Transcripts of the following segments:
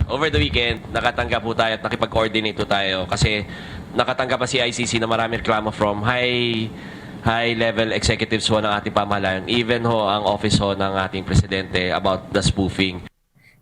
over the weekend, nakatanggap po tayo at nakipag-coordinate po tayo kasi nakatanggap pa si ICC na maraming reklamo from high-level executives ho ng ating pamahalaan, even ho ang office ho ng ating presidente about the spoofing.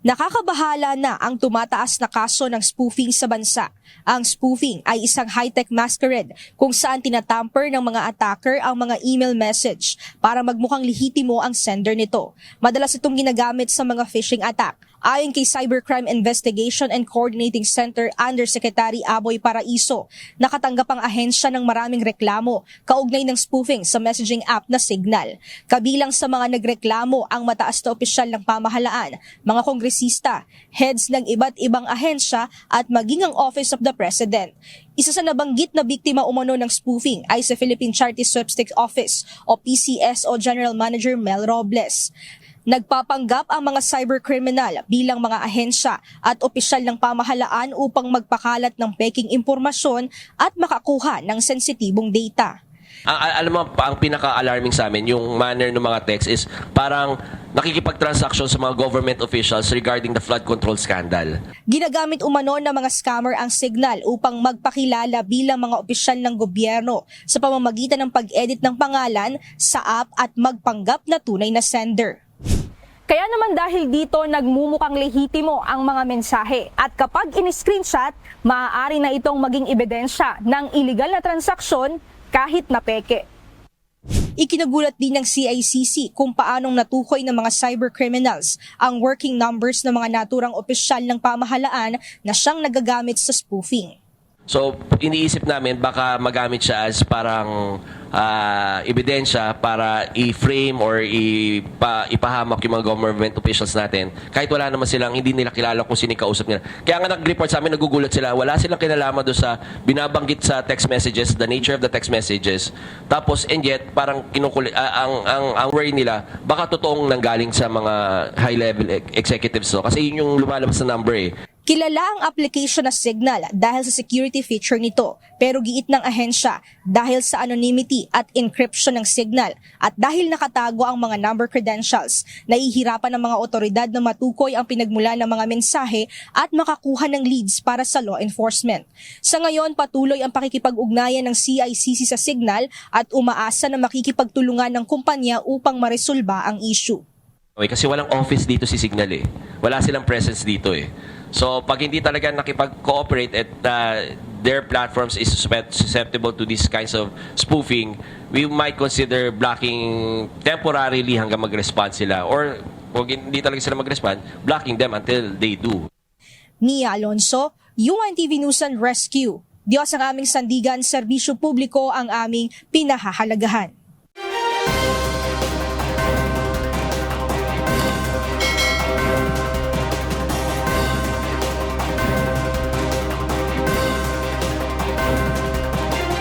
Nakakabahala na ang tumataas na kaso ng spoofing sa bansa. Ang spoofing ay isang high-tech masquerade kung saan tinatamper ng mga attacker ang mga email message para magmukhang lehitimo ang sender nito. Madalas itong ginagamit sa mga phishing attack. Ayon kay Cybercrime Investigation and Coordinating Center Undersecretary Aboy Paraiso, nakatanggap ang ahensya ng maraming reklamo kaugnay ng spoofing sa messaging app na Signal. Kabilang sa mga nagreklamo ang mataas na opisyal ng pamahalaan, mga kongresista, heads ng iba't ibang ahensya at maging ang Office of the President. Isa sa nabanggit na biktima umano ng spoofing ay sa Philippine Charity Sweepstakes Office o PCSO General Manager Mel Robles. Nagpapanggap ang mga cybercriminal bilang mga ahensya at opisyal ng pamahalaan upang magpakalat ng peking impormasyon at makakuha ng sensitibong data. Alam mo, ang pinaka-alarming sa amin, yung manner ng mga text is parang nakikipag-transaction sa mga government officials regarding the flood control scandal. Ginagamit umano ng mga scammer ang Signal upang magpakilala bilang mga opisyal ng gobyerno sa pamamagitan ng pag-edit ng pangalan sa app at magpanggap na tunay na sender. Kaya naman dahil dito nagmumukhang lehitimo ang mga mensahe at kapag in-screenshot, maaari na itong maging ebidensya ng illegal na transaksyon kahit na peke. Ikinagulat din ng CICC kung paanong natukoy ng mga cybercriminals ang working numbers ng mga naturang opisyal ng pamahalaan na siyang nagagamit sa spoofing. So, iniisip namin baka magamit siya as parang ebidensya para i-frame or ipahamak yung mga government officials natin. Kahit wala naman silang, hindi nila kilala kung sino kausap nila. Kaya nga nag-report sa amin, nagugulat sila. Wala silang kinalaman doon sa binabanggit sa text messages, the nature of the text messages. Tapos, and yet, parang ang worry nila, baka totoong nanggaling sa mga high-level executives. So, kasi yun yung lumalabas na number eh. Kilala ang application na Signal dahil sa security feature nito, pero giit ng ahensya dahil sa anonymity at encryption ng Signal at dahil nakatago ang mga number credentials, nahihirapan ng mga otoridad na matukoy ang pinagmula ng mga mensahe at makakuha ng leads para sa law enforcement. Sa ngayon, patuloy ang pakikipag-ugnayan ng CICC sa Signal at umaasa na makikipagtulungan ng kumpanya upang maresolba ang issue. Okay, kasi walang office dito si Signal eh. Wala silang presence dito eh. So, pag hindi talaga nakipag-cooperate at their platforms is susceptible to these kinds of spoofing, we might consider blocking temporarily hanggang mag-respond sila. Or, kung hindi talaga sila mag-respond, blocking them until they do. Mia Alonso, UNTV News and Rescue. Diyos ang aming sandigan, serbisyo publiko ang aming pinahahalagahan.